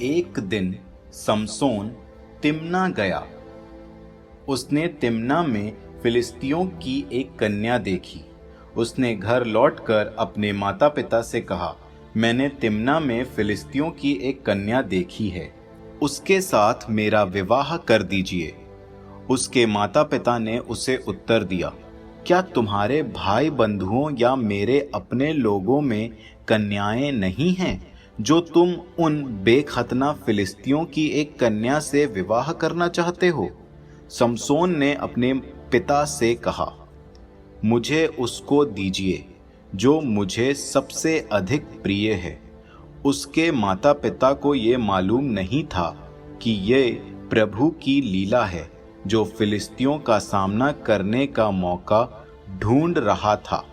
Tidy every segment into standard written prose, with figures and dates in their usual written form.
एक दिन Samson Timna गया। उसने तिम्ना में फिलिस्तियों की एक कन्या देखी। उसने घर लौटकर अपने माता पिता से कहा, मैंने तिम्ना में फिलिस्तियों की एक कन्या देखी है, उसके साथ मेरा विवाह कर दीजिए। उसके माता पिता ने उसे उत्तर दिया, क्या तुम्हारे भाई बंधुओं या मेरे अपने लोगों में कन्याएं नहीं हैं जो तुम उन बेखतना फिलिस्तियों की एक कन्या से विवाह करना चाहते हो? समसोन ने अपने पिता से कहा, मुझे उसको दीजिए जो मुझे सबसे अधिक प्रिय है। उसके माता पिता को ये मालूम नहीं था कि ये प्रभु की लीला है, जो फिलिस्तियों का सामना करने का मौका ढूंढ रहा था।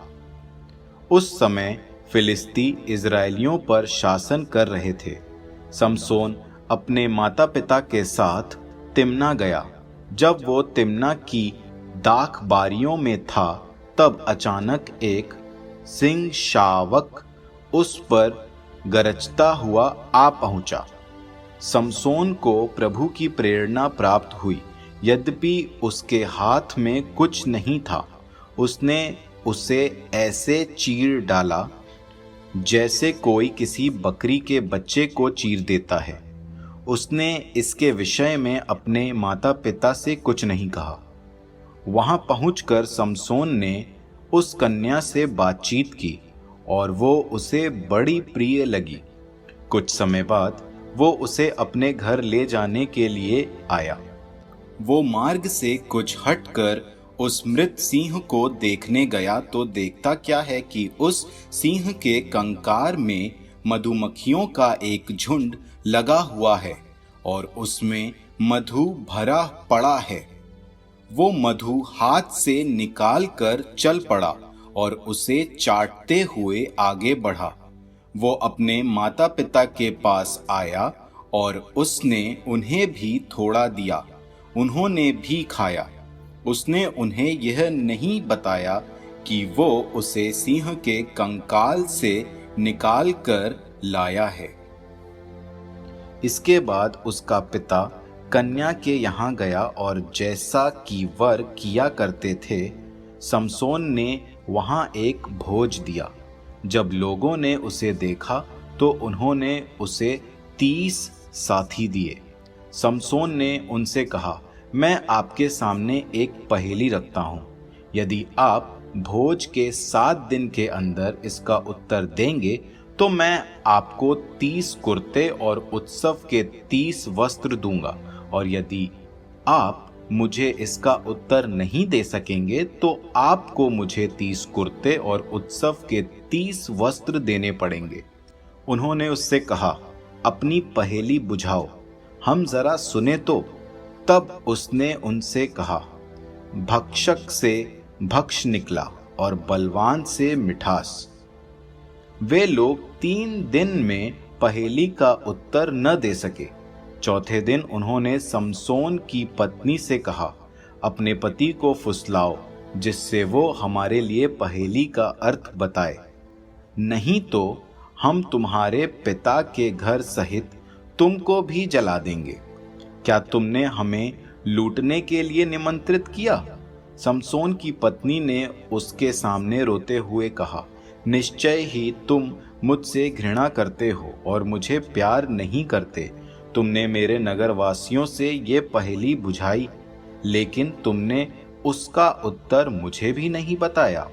उस समय फिलिस्ती इजरायलियों पर शासन कर रहे थे। समसोन अपने माता पिता के साथ तिम्ना गया। जब वो तिम्ना की दाख बारियों में था, तब अचानक एक सिंह शावक उस पर गरजता हुआ आ पहुंचा। समसोन को प्रभु की प्रेरणा प्राप्त हुई। यद्यपि उसके हाथ में कुछ नहीं था, उसने उसे ऐसे चीर डाला जैसे कोई किसी बकरी के बच्चे को चीर देता है। उसने इसके विषय में अपने माता पिता से कुछ नहीं कहा। वहां पहुंचकर समसोन ने उस कन्या से बातचीत की और वो उसे बड़ी प्रिय लगी। कुछ समय बाद वो उसे अपने घर ले जाने के लिए आया। वो मार्ग से कुछ हटकर उस मृत सिंह को देखने गया तो देखता क्या है कि उस सिंह के कंकार में मधुमक्खियों का एक झुंड लगा हुआ है और उसमें मधु भरा पड़ा है। वो मधु हाथ से निकाल कर चल पड़ा और उसे चाटते हुए आगे बढ़ा। वो अपने माता पिता के पास आया और उसने उन्हें भी थोड़ा दिया। उन्होंने भी खाया। उसने उन्हें यह नहीं बताया कि वो उसे सिंह के कंकाल से निकाल कर लाया है। इसके बाद उसका पिता कन्या के यहाँ गया और जैसा कि वर किया करते थे, समसोन ने वहाँ एक भोज दिया। जब लोगों ने उसे देखा तो उन्होंने उसे 30 साथी दिए। समसोन ने उनसे कहा, मैं आपके सामने एक पहेली रखता हूँ। यदि आप भोज के 7 दिन के अंदर इसका उत्तर देंगे तो मैं आपको 30 कुर्ते और उत्सव के 30 वस्त्र दूंगा, और यदि आप मुझे इसका उत्तर नहीं दे सकेंगे तो आपको मुझे 30 कुर्ते और उत्सव के 30 वस्त्र देने पड़ेंगे। उन्होंने उससे कहा, अपनी पहेली बुझाओ, हम जरा सुने तो। तब उसने उनसे कहा, भक्षक से भक्ष निकला और बलवान से मिठास। वे लोग 3 दिन में पहेली का उत्तर न दे सके। चौथे दिन उन्होंने समसोन की पत्नी से कहा, अपने पति को फुसलाओ जिससे वो हमारे लिए पहेली का अर्थ बताए, नहीं तो हम तुम्हारे पिता के घर सहित तुमको भी जला देंगे। क्या तुमने हमें लूटने के लिए निमंत्रित किया? समसोन की पत्नी ने उसके सामने रोते हुए कहा, निश्चय ही तुम मुझसे घृणा करते हो और मुझे प्यार नहीं करते। तुमने मेरे नगरवासियों से ये पहेली बुझाई, लेकिन तुमने उसका उत्तर मुझे भी नहीं बताया।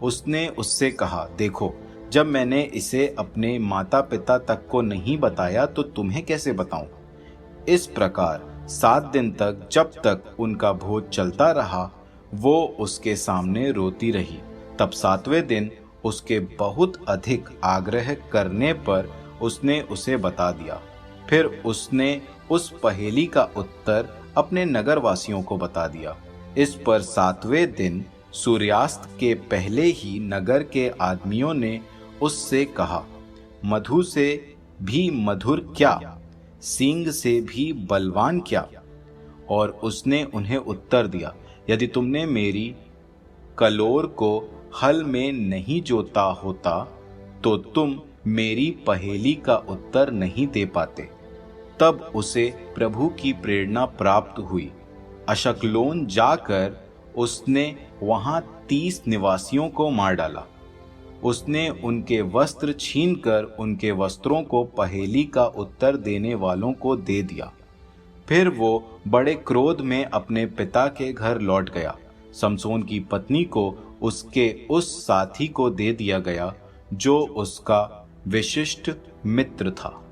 उसने उससे कहा, देखो, जब मैंने इसे अपने माता पिता तक को नहीं बताया तो तुम्हें कैसे बताऊं? इस प्रकार 7 दिन तक, जब तक उनका भोज चलता रहा, वो उसके सामने रोती रही। तब 7वें दिन उसके बहुत अधिक आग्रह करने पर उसने उसे बता दिया। फिर उसने उस पहेली का उत्तर अपने नगरवासियों को बता दिया। इस पर 7वें दिन सूर्यास्त के पहले ही नगर के आदमियों ने उससे कहा, मधु से भी मधुर क्या, सींग से भी बलवान क्या? और उसने उन्हें उत्तर दिया, यदि तुमने मेरी कलोर को हल में नहीं जोता होता तो तुम मेरी पहेली का उत्तर नहीं दे पाते। तब उसे प्रभु की प्रेरणा प्राप्त हुई। अशकलोन जाकर उसने वहां 30 निवासियों को मार डाला। उसने उनके वस्त्र छीनकर उनके वस्त्रों को पहेली का उत्तर देने वालों को दे दिया। फिर वो बड़े क्रोध में अपने पिता के घर लौट गया। समसोन की पत्नी को उसके उस साथी को दे दिया गया जो उसका विशिष्ट मित्र था।